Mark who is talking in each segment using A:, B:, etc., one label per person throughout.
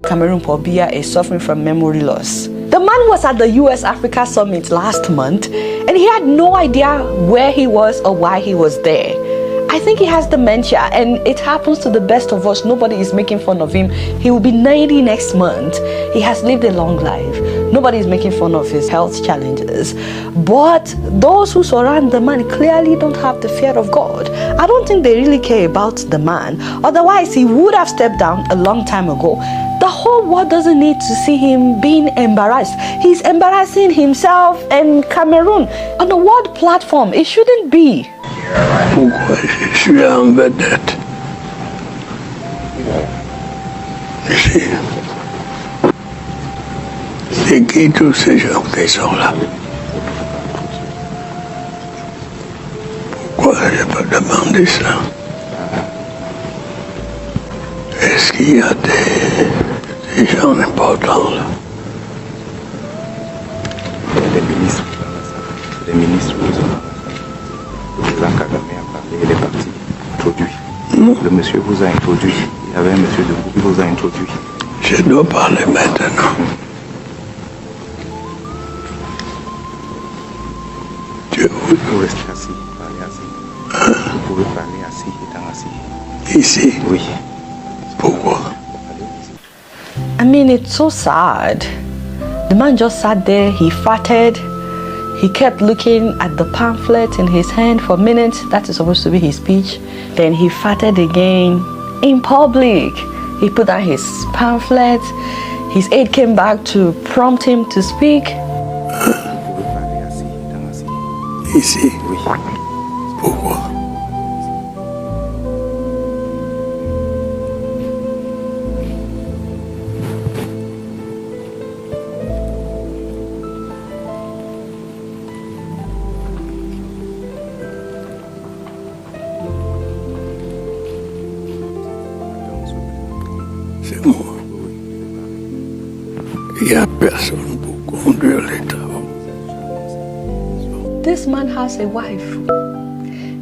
A: Cameroon Paul Biya is suffering from memory loss. The man was at the US Africa Summit last month and he had no idea where he was or why he was there. I think he has dementia and it happens to the best of us. Nobody is making fun of him. He will be 90 next month. He has lived a long life. Nobody is making fun of his health challenges. But those who surround the man clearly don't have the fear of God. I don't think they really care about the man. Otherwise, he would have stepped down a long time ago. The whole world doesn't need to see him being embarrassed. He's embarrassing himself and Cameroon on a world platform. It shouldn't be.
B: Pourquoi je suis en vedette? C'est qui tous ces gens qui sont là? Pourquoi je peux demander ça? Est-ce qu'il y a des gens importants là?
C: Les ministres le président Kagame a parlé, il est parti, introduit. Le monsieur vous a introduit. Il y avait un monsieur debout qui vous a introduit.
B: Je dois parler maintenant.
C: Vous pouvez rester assis, parler assis. Vous pouvez parler assis, étant assis.
B: Ici?
C: Oui.
B: Pourquoi?
A: I mean, it's so sad. The man just sat there, he farted. He kept looking at the pamphlet in his hand for minutes. That is supposed to be his speech. Then he farted again in public. He put down his pamphlet. His aide came back to prompt him to speak.
B: Ici?
C: Oui.
B: Pourquoi? C'est moi. Il n'y a personne pour conduire l'État.
A: This man has a wife.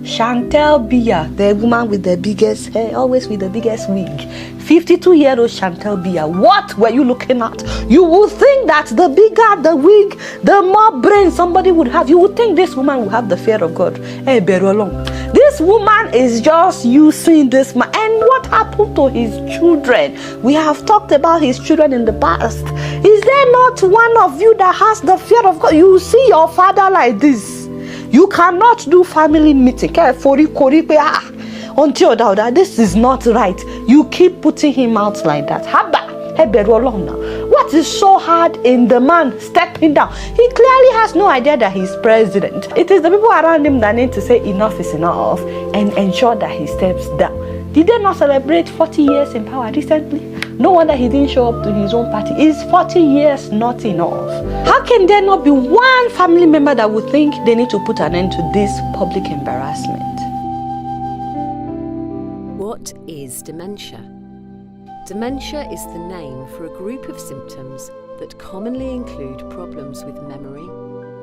A: Chantal Biya, the woman with the biggest hair, always with the biggest wig. 52-year-old Chantal Biya. What were you looking at? You would think that the bigger the wig, the more brain somebody would have. You would think this woman would have the fear of God. Hey, Berolong. This woman is just using this man. And what happened to his children? We have talked about his children in the past. Is there not one of you that has the fear of God? You see your father like this. You cannot do family meeting. Until that, this is not right. You keep putting him out like that. What is so hard in the man stepping down? He clearly has no idea that he's president. It is the people around him that need to say enough is enough and ensure that he steps down. Did they not celebrate 40 years in power recently? No wonder he didn't show up to his own party. Is 40 years not enough? How can there not be one family member that would think they need to put an end to this public embarrassment?
D: What is dementia? Dementia is the name for a group of symptoms that commonly include problems with memory,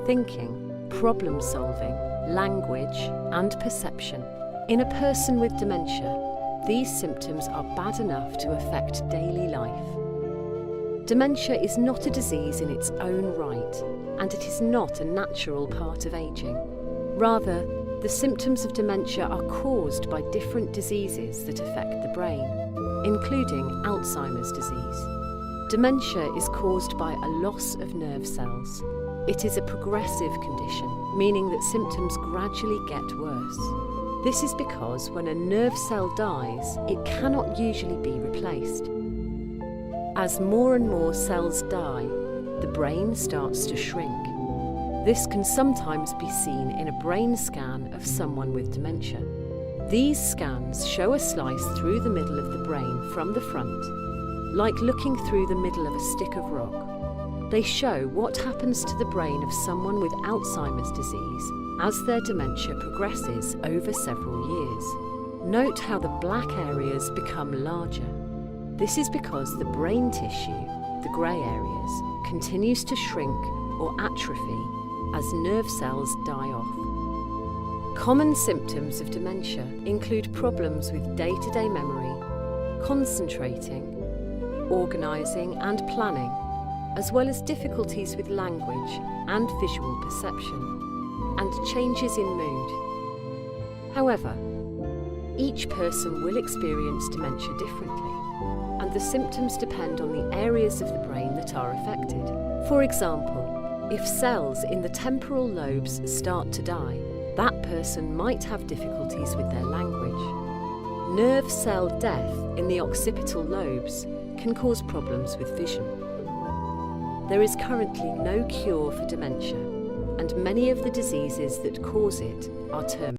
D: thinking, problem solving, language, and perception. In a person with dementia, these symptoms are bad enough to affect daily life. Dementia is not a disease in its own right, and it is not a natural part of aging. Rather, the symptoms of dementia are caused by different diseases that affect the brain, including Alzheimer's disease. Dementia is caused by a loss of nerve cells. It is a progressive condition, meaning that symptoms gradually get worse. This is because when a nerve cell dies, it cannot usually be replaced. As more and more cells die, the brain starts to shrink. This can sometimes be seen in a brain scan of someone with dementia. These scans show a slice through the middle of the brain from the front, like looking through the middle of a stick of rock. They show what happens to the brain of someone with Alzheimer's disease as their dementia progresses over several years. Note how the black areas become larger. This is because the brain tissue, the grey areas, continues to shrink or atrophy as nerve cells die off. Common symptoms of dementia include problems with day-to-day memory, concentrating, organising and planning, as well as difficulties with language and visual perception, and changes in mood. However, each person will experience dementia differently, and the symptoms depend on the areas of the brain that are affected. For example, if cells in the temporal lobes start to die, that person might have difficulties with their language. Nerve cell death in the occipital lobes can cause problems with vision. There is currently no cure for dementia, and many of the diseases that cause it are terminal.